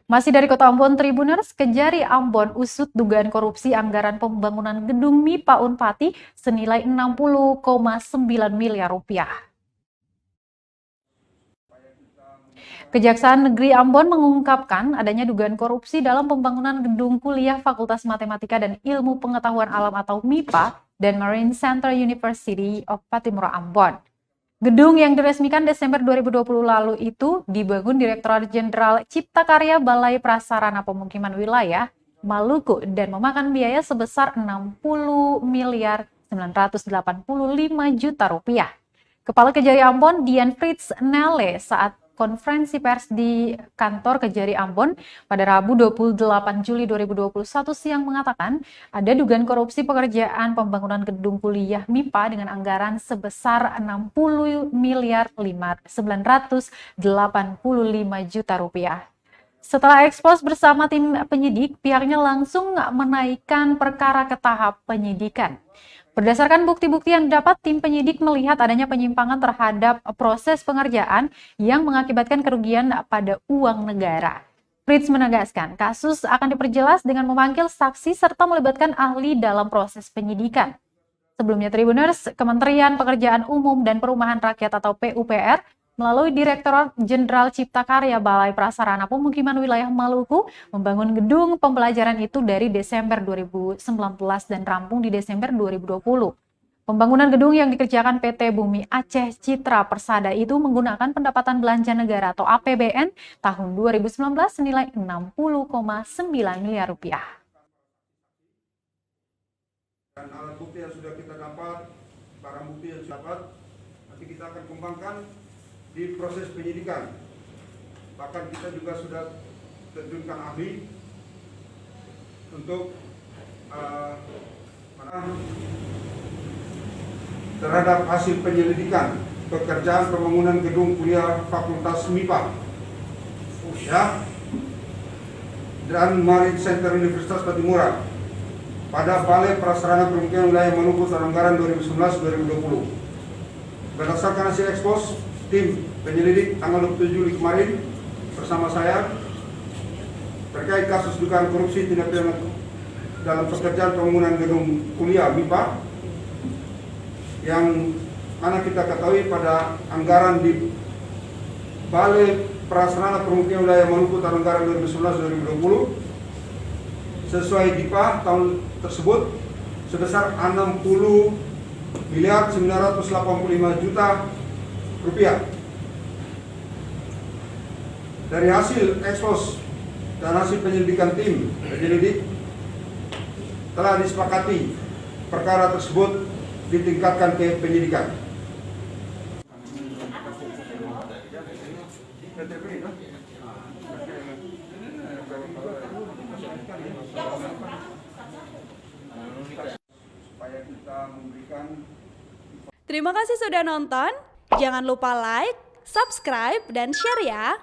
Masih dari Kota Ambon, Tribuners, Kejari Ambon usut dugaan korupsi anggaran pembangunan gedung MIPA Unpati senilai 60,9 miliar rupiah. Kejaksaan Negeri Ambon mengungkapkan adanya dugaan korupsi dalam pembangunan gedung kuliah Fakultas Matematika dan Ilmu Pengetahuan Alam atau MIPA dan Marine Center University of Patimura Ambon. Gedung yang diresmikan Desember 2020 lalu itu dibangun Direktorat Jenderal Cipta Karya Balai Prasarana Pemukiman Wilayah Maluku dan memakan biaya sebesar 60 miliar 985 juta rupiah. Kepala Kejari Ambon Dian Fritz Nelle saat konferensi pers di kantor Kejari Ambon pada Rabu 28 Juli 2021 siang mengatakan ada dugaan korupsi pekerjaan pembangunan gedung kuliah MIPA dengan anggaran sebesar 60 miliar 985 juta rupiah. Setelah ekspos bersama tim penyidik, pihaknya langsung menaikkan perkara ke tahap penyidikan. Berdasarkan bukti-bukti yang didapat, tim penyidik melihat adanya penyimpangan terhadap proses pengerjaan yang mengakibatkan kerugian pada uang negara. Fritz menegaskan, kasus akan diperjelas dengan memanggil saksi serta melibatkan ahli dalam proses penyidikan. Sebelumnya, Tribuners, Kementerian Pekerjaan Umum dan Perumahan Rakyat atau PUPR melalui Direktorat Jenderal Cipta Karya Balai Prasarana Pemukiman Wilayah Maluku membangun gedung pembelajaran itu dari Desember 2019 dan rampung di Desember 2020. Pembangunan gedung yang dikerjakan PT Bumi Aceh Citra Persada itu menggunakan pendapatan belanja negara atau APBN tahun 2019 senilai 60,9 miliar rupiah. Dan alat bukti yang sudah kita dapat, barang bukti yang sudah dapat, nanti kita akan kembangkan di proses penyidikan. Bahkan kita juga sudah terjunkan ahli untuk terhadap hasil penyelidikan pekerjaan pembangunan gedung kuliah Fakultas MIPA dan Marine Center Universitas Patimura pada Balai Prasarana Pemukiman Wilayah Maluku tahun anggaran 2019-2020. Berdasarkan hasil ekspos, tim penyelidik tanggal 27 Juli kemarin bersama saya terkait kasus dugaan korupsi tindak pidana dalam pekerjaan pembangunan gedung kuliah MIPA yang mana kita ketahui pada anggaran di Balai Prasarana Pemukiman Wilayah Maluku tahun anggaran 2019-2020 sesuai DIPA tahun tersebut sebesar 60 miliar 985 juta rupiah. Dari hasil ekspos dan hasil penyelidikan tim penyelidik telah disepakati perkara tersebut ditingkatkan ke penyidikan. Supaya kita memberikan. Terima kasih sudah nonton. Jangan lupa like, subscribe, dan share ya.